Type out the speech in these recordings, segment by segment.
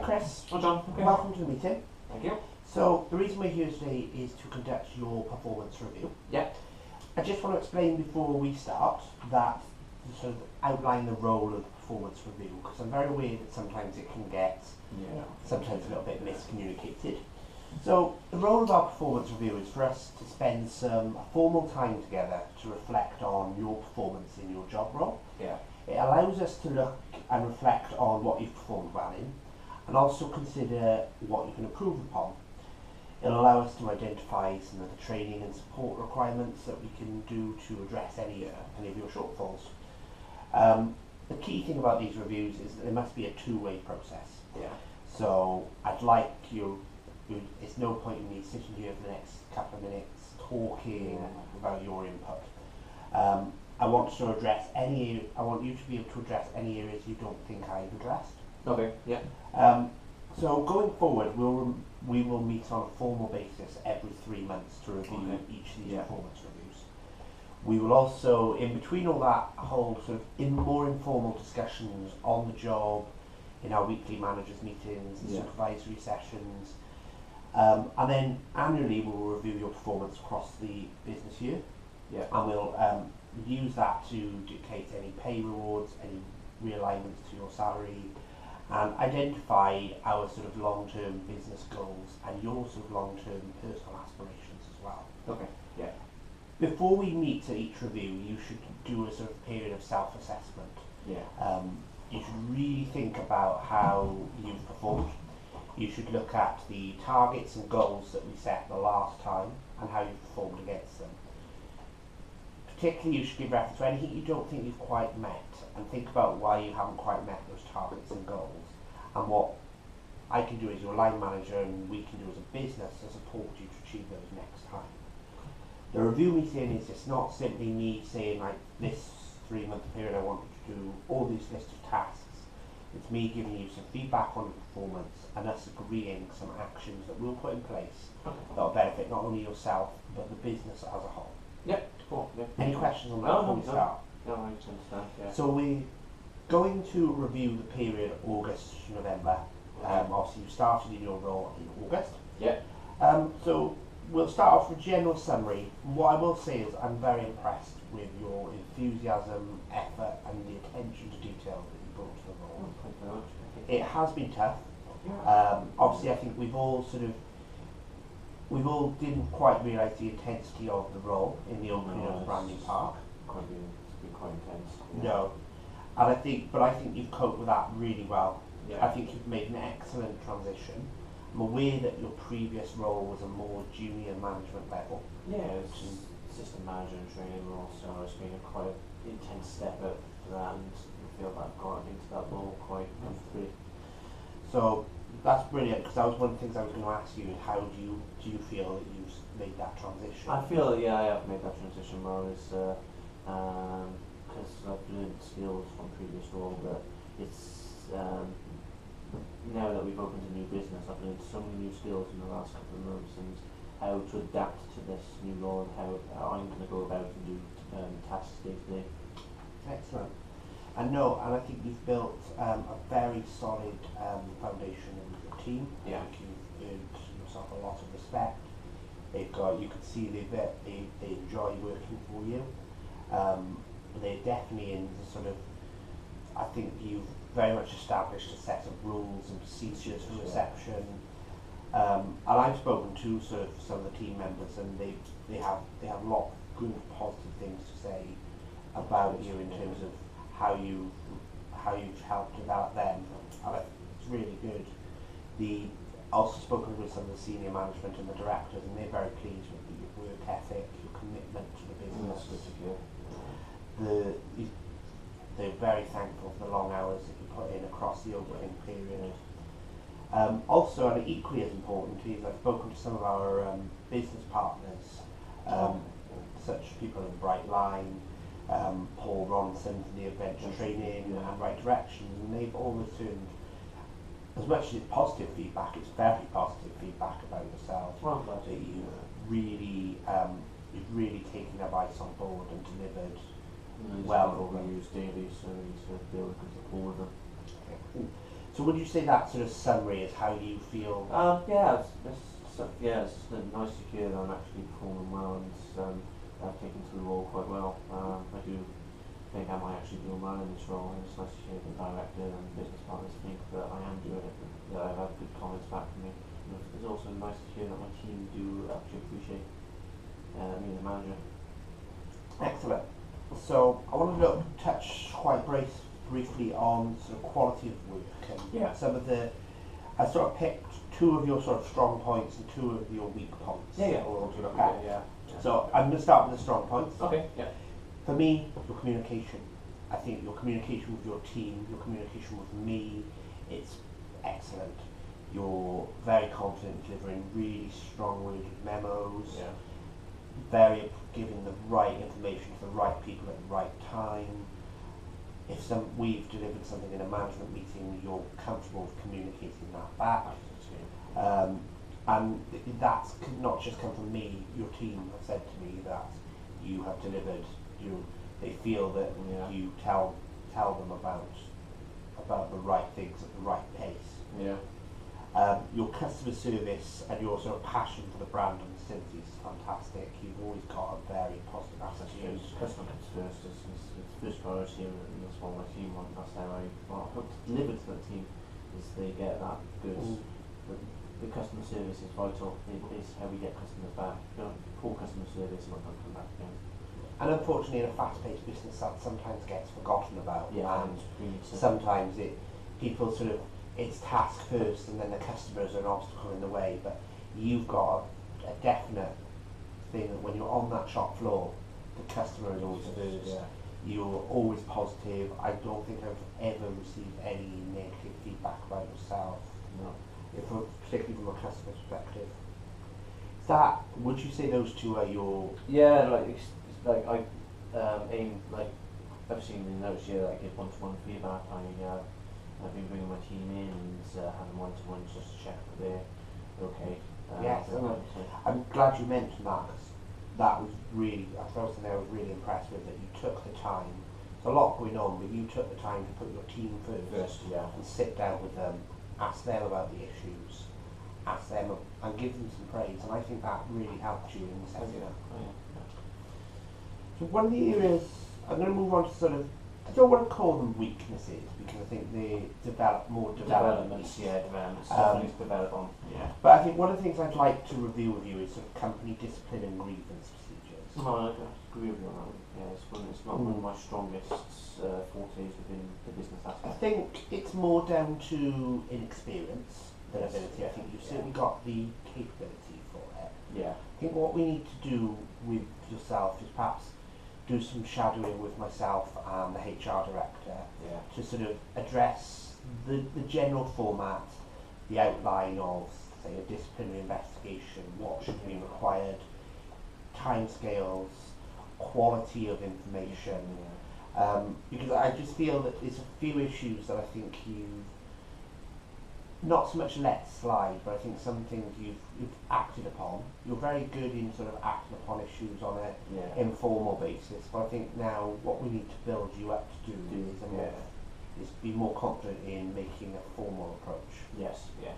Chris. Hi John. Okay. Welcome to the meeting. Thank you. So the reason we're here today is to conduct your performance review. Yeah. I just want to explain before we start that to sort of outline the role of the performance review, because I'm very aware that sometimes it can get sometimes a little bit miscommunicated. So the role of our performance review is for us to spend some formal time together to reflect on your performance in your job role. Yeah. It allows us to look and reflect on what you've performed well in, and also consider what you can improve upon. It'll allow us to identify some of the training and support requirements that we can do to address any of your shortfalls. The key thing about these reviews is that it must be a two-way process. Yeah. So I'd like it's no point in me sitting here for the next couple of minutes talking about your input. I want you to be able to address any areas you don't think I've addressed. Okay. Yeah. So going forward, we will meet on a formal basis every 3 months to review each of these performance reviews. We will also, in between all that, hold sort of more informal discussions on the job in our weekly managers meetings and supervisory sessions. And then annually we will review your performance across the business year. Yeah. And we'll use that to dictate any pay rewards, any realignments to your salary, and identify our sort of long-term business goals and your sort of long-term personal aspirations as well. Okay. Yeah. Before we meet at each review, you should do a sort of period of self-assessment. Yeah. You should really think about how you've performed. You should look at the targets and goals that we set the last time and how you've performed against them. Particularly, you should give reference to anything you don't think you've quite met, and think about why you haven't quite met those targets and goals, and what I can do as your line manager and we can do as a business to support you to achieve those next time. The review meeting is just not simply me saying, like, this 3-month period I want you to do all these list of tasks. It's me giving you some feedback on the performance and us agreeing some actions that we'll put in place that will benefit not only yourself but the business as a whole. Yeah. Cool. Yeah. Any questions on that before we start? No, I understand. Yeah. So we're going to review the period August to November. Obviously you started in your role in August. Yeah. So we'll start off with a general summary. What I will say is I'm very impressed with your enthusiasm, effort and the attention to detail that you brought to the role. Thank you very much. It has been tough. Obviously I think we all didn't quite realise the intensity of the role in the opening of Branding Park. It's been quite intense. Yeah. No. And I think you've coped with that really well. Yeah. I think you've made an excellent transition. I'm aware that your previous role was a more junior management level. Yeah, it's assistant manager and training role, so it's been a quite intense step up for that, and I feel that I've got into that role quite comfortably. So that's brilliant, because that was one of the things I was going to ask you, is how do you feel that you've made that transition? I feel I have made that transition well, because I've learned skills from previous role, but it's now that we've opened a new business, I've learned so many new skills in the last couple of months, and how to adapt to this new role and how I'm going to go about and do tasks day to day. Excellent. And I think you've built a very solid foundation in your team. Yeah. I think you've earned yourself a lot of respect. You can see they enjoy working for you. They're definitely in the sort of, I think you've very much established a set of rules and procedures for reception. And I've spoken to sort of some of the team members, and they have a lot of good positive things to say about you in terms of how you've helped develop them, and it's really good. Also spoken with some of the senior management and the directors, and they're very pleased with your work ethic, your commitment to the business. They're very thankful for the long hours that you put in across the opening period. Also, and equally as important, is I've spoken to some of our business partners, such people in Brightline, Paul Ronson for the adventure training and Right Directions, and they've all returned, as much as it's positive feedback, it's very positive feedback about yourself. That you've really taken advice on board and delivered well. We use daily, so we need to be able to support them. So would you say that sort of summary is how you feel? It's nice to hear that I'm actually performing well and I've taken to the role quite well. I do think I might actually do well in this role, and it's nice to hear the director and business partners think that I am doing it, that I've had good comments back from me. And it's also nice to hear that my team do actually appreciate me as a manager. Excellent. So I want to touch quite briefly on sort of quality of work and some of the. I sort of picked two of your sort of strong points and two of your weak points. To look at. So I'm going to start with the strong points. Okay. Yeah. For me, your communication. I think your communication with your team, your communication with me, it's excellent. You're very confident delivering really strong-worded memos. Yeah. Very giving the right information to the right people at the right time. If we've delivered something in a management meeting, you're comfortable with communicating that back. And that's not just come from me. Your team have said to me that you have delivered. They feel that you tell them about the right things at the right pace. Yeah. Your customer service and your sort of passion for the brand and facilities is fantastic. You've always got a very positive attitude. Customer comes first. It's first priority, and that's what my team want. That's how I hope to deliver to the team. Is they get that good. The customer service is vital. It is how we get customers back. If you don't have poor customer service, they're not going to come back again. And unfortunately, in a fast-paced business, that sometimes gets forgotten about. Yeah, and sometimes people sort of. It's task first, and then the customers are an obstacle in the way. But you've got a definite thing that when you're on that shop floor, the customer is always first. Yeah. You're always positive. I don't think I've ever received any negative feedback about yourself. No. Particularly from a customer perspective. Would you say those two are your? Yeah, like I aim like I've seen in notes here that I give one-to-one feedback. I've been bringing my team in and having one-to-ones just to check that they're okay. Yes, I'm glad you mentioned that, because that was really, I was really impressed with that you took the time. There's a lot going on, but you took the time to put your team first and sit down with them, ask them about the issues, ask them and give them some praise, and I think that really helped you in the session. So one of the areas, I'm going to move on to sort of, I don't want to call them weaknesses because I think they develop more developments. Developments. Something's develop on. Yeah. But I think one of the things I'd like to review with you is sort of company discipline and grievance procedures. No, I agree with you on that. Yeah, it's not one of my strongest fortes within the business aspect. I think it's more down to inexperience than ability. I think you've certainly got the capability for it. Yeah. I think what we need to do with yourself is perhaps do some shadowing with myself and the HR director to sort of address the general format, the outline of, say, a disciplinary investigation, what should be required, timescales, quality of information, because I just feel that there's a few issues that I think you've not so much let slide, but I think some things you've acted upon. You're very good in sort of acting upon issues on an informal basis, but I think now what we need to build you up to do is be more confident in making a formal approach. Yes, yeah.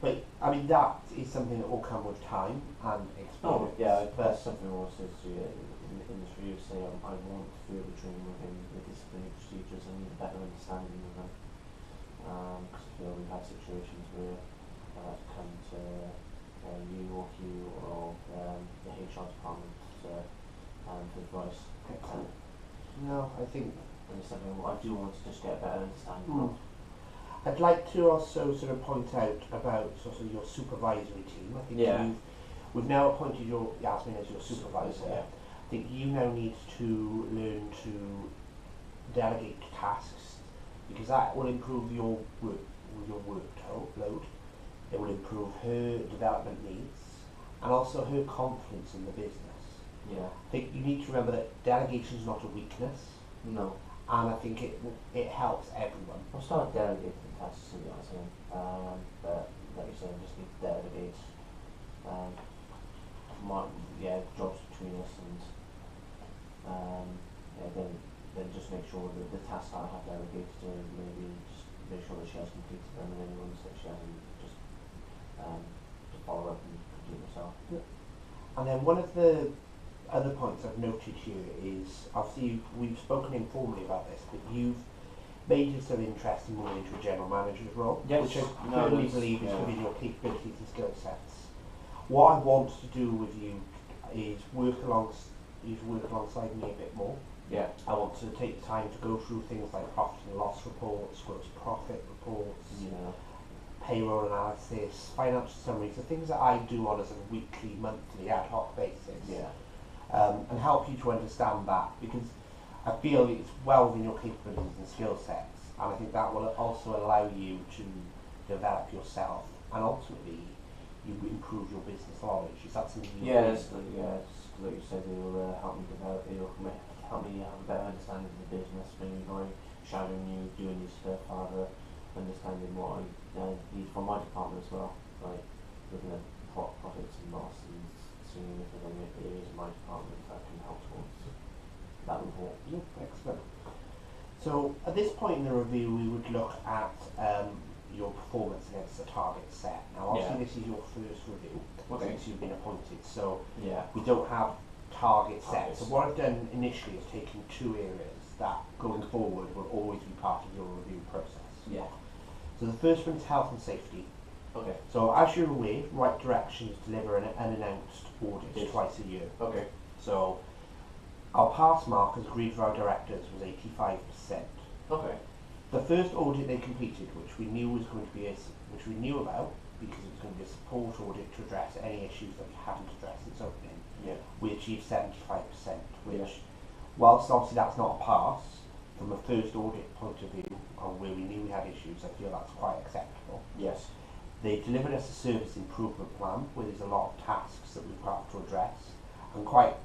But I mean that is something that will come with time and experience. But that's something I also see in this review say I want further training within the disciplinary procedures. I need a better understanding of them. Because I feel we've had situations where I've come to you or Hugh or the HR department for advice. No, I think it's something I do want to just get a better understanding of. I'd like to also sort of point out about sort of your supervisory team. I think we've now appointed Yasmin as your supervisor. I think you now need to learn to delegate tasks, because that will improve your workload. It will improve her development needs and also her confidence in the business. Yeah. I think you need to remember that delegation is not a weakness. No. And I think it helps everyone. I'll start delegating tasks to be honest, but like you said, I just need to delegate jobs between us, and then then just make sure that the tasks that I have delegated to her, maybe just make sure that she has completed them, and any ones that she hasn't, just to follow up and complete myself. And then one of the other points I've noted here is, obviously we've spoken informally about this, but you've made yourself interest in moving into a general manager's role, Yes. which I firmly believe is within your capabilities and skill sets. What I want to do with you is work alongside me a bit more. Yeah. I want to take the time to go through things like profit and loss reports, gross profit reports, payroll analysis, financial summaries, the things that I do on as a weekly, monthly, ad hoc basis. Yeah. And help you to understand that, because I feel it's well within your capabilities and skill sets, and I think that will also allow you to develop yourself, and ultimately you improve your business knowledge. Is that something you like you said, it will help me develop, it will help me have a better understanding of the business, maybe by shadowing you, doing your stuff, have understanding what I need from my department as well, like looking at profits and losses, seeing if there's any areas in my department that can help towards that report. Yeah, excellent. So at this point in the review, we would look at your performance against the target set. Now, obviously, this is your first review since you've been appointed, so we don't have target set. So what I've done initially is taken two areas that, going forward, will always be part of your review process. Yeah. So the first one is health and safety. Okay. So as you're aware, Right Directions deliver an unannounced audit twice a year. Okay. So our pass mark, as agreed with our directors, was 85%. Okay. The first audit they completed, which we knew was going to be which we knew about because it was going to be a support audit to address any issues that we hadn't addressed since opening, we achieved 75%, which, whilst obviously that's not a pass, from a first audit point of view, on where we knew we had issues, I feel that's quite acceptable. Yes. They delivered us a service improvement plan where there's a lot of tasks that we've got to address. I'm quite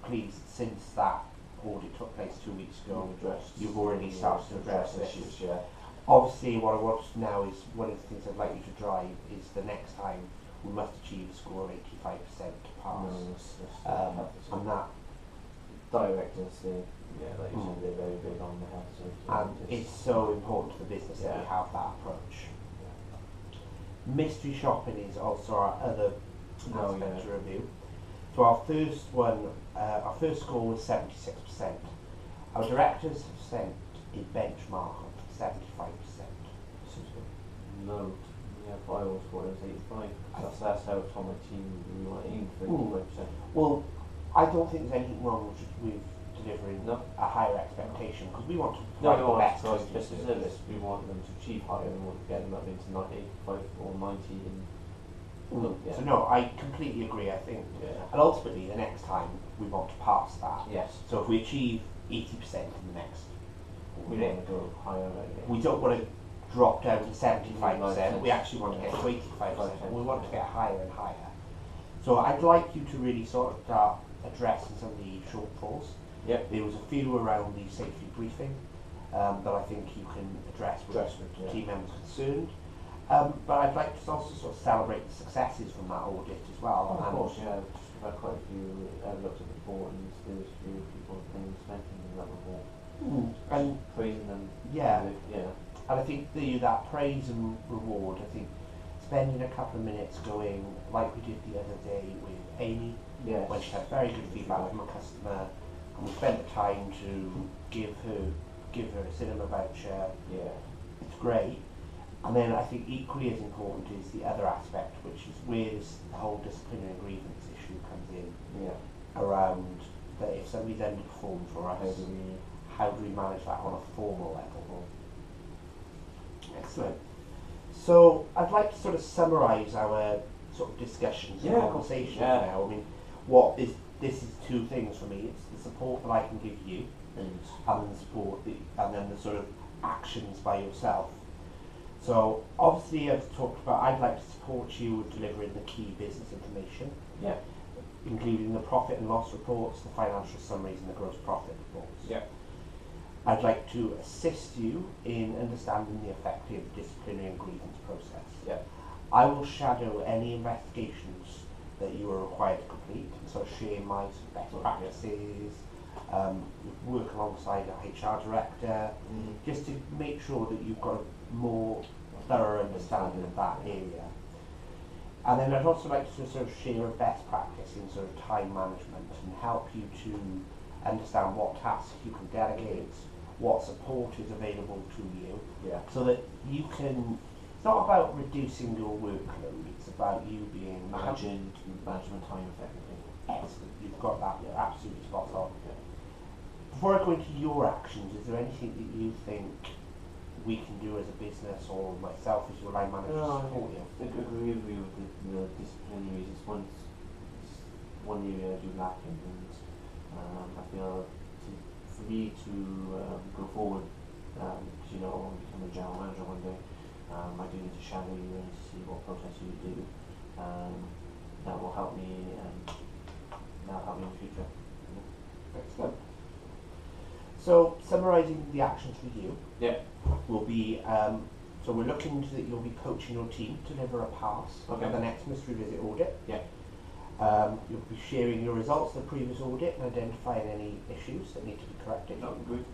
pleased since that audit took place 2 weeks ago, you've already started to address issues. Yeah. Obviously, what I want now is, one of the things I'd like you to drive is the next time we must achieve a score of 85% to pass. And that directors, like you said, they're very big on the health safety. And it's so important to the business that we have that approach. Mystery shopping is also our other aspect to review. So our first one, our first score was 76%. Our directors have set a benchmark of 75%. No, I always thought it was 85. That's how Tom and team we want to aim for 85%. Well, I don't think there's anything wrong with delivering a higher expectation, because we want to provide the best customer service. We want them to achieve higher, and we want to get them up into 85 or 90. So no, I completely agree. I think, and ultimately, the next time we want to pass that. Yes. So if we achieve 80% in the next, we want to go higher. We don't want to drop down to 75%. We actually want to get to 85%. We want to get higher and higher. So I'd like you to really sort of start addressing some of the shortfalls. Yep. There was a few around the safety briefing that I think you can address with team members concerned. But I'd like to also sort of celebrate the successes from that audit as well. Of course, yeah. I've had quite a few. I've looked at the report, and there's a few people things mentioned in that report. And praising them. Yeah. And I think that praise and reward, I think spending a couple of minutes going, like we did the other day with Amy, when she had very good feedback from a customer, and we spent the time to give her a cinema voucher. It's great. And then I think equally as important is the other aspect, which is where the whole disciplinary grievance issue comes in. Around that, if somebody's underperformed for us, how do we manage that on a formal level? Excellent. So I'd like to sort of summarise our sort of discussions and conversations now. I mean, this is two things for me. It's the support that I can give you, and the support, and then the sort of actions by yourself. So obviously, I've talked about, I'd like to support you with delivering the key business information, including the profit and loss reports, the financial summaries, and the gross profit reports. I'd like to assist you in understanding the effective disciplinary and grievance process. I will shadow any investigations that you are required to complete, and sort of share my best practices, work alongside a HR director, just to make sure that you've got a more thorough understanding of that area. And then I'd also like to sort of share a best practice in sort of time management and help you to understand what tasks you can delegate, what support is available to you, so that you can, it's not about reducing your workload, it's about you being management time effectively. Excellent, you've got that, you're absolutely spot on. Before I go into your actions, is there anything that you think we can do as a business, or myself as your line manager, to support you? I agree with you with the disciplinary reasons. One area I do lack in, and I feel for me to go forward, because I want to become a general manager one day, I do need to shadow you and see what process you do. That will help me, that'll help me in the future. Excellent. So, summarising the actions for you, will be, so we're looking that you'll be coaching your team to deliver a pass for the next mystery visit audit. You'll be sharing your results of the previous audit and identifying any issues that need to be corrected. Good.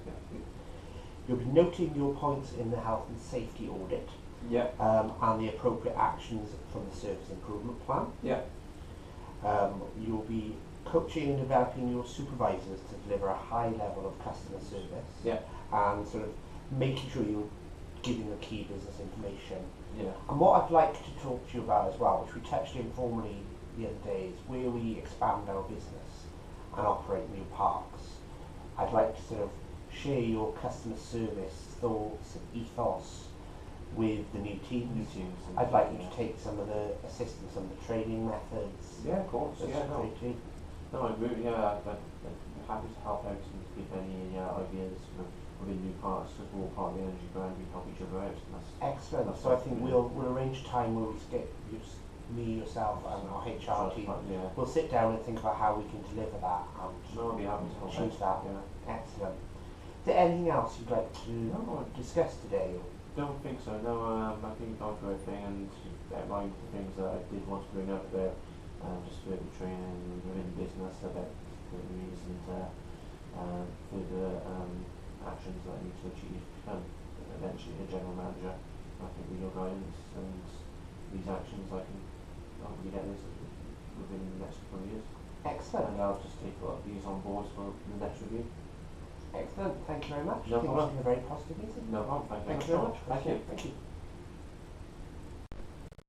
You'll be noting your points in the health and safety audit, and the appropriate actions from the service improvement plan. You'll be coaching and developing your supervisors to deliver a high level of customer service, and sort of making sure you're giving the key business information. And what I'd like to talk to you about as well, which we touched informally the other day, is where we expand our business and operate new parks. I'd like to sort of share your customer service thoughts and ethos with the new teams. I'd like you to take some of the assistance, some of the training methods. Of course. No, I agree. I'm happy to help out and give any ideas within new parts. Because we're all part of the energy brand, we help each other out. Excellent. So I think we'll arrange time where we get me, yourself, and our HR team. We'll sit down and think about how we can deliver that and I'll be happy to help choose out. that. Excellent. Is there anything else you'd like to discuss today? Don't think so. No, I think you've gone through everything and outlined the things that I did want to bring up there. Just further training within the business about the reasons further actions that I need to achieve to become eventually a general manager. I think with your guidance and these actions I can hopefully get this within the next couple of years. Excellent. And I'll just take a lot of these on board for the next review. Excellent. Thank you very much. No problem. It's been a very positive meeting. No problem. Thank you very much. Thank you. Thank you.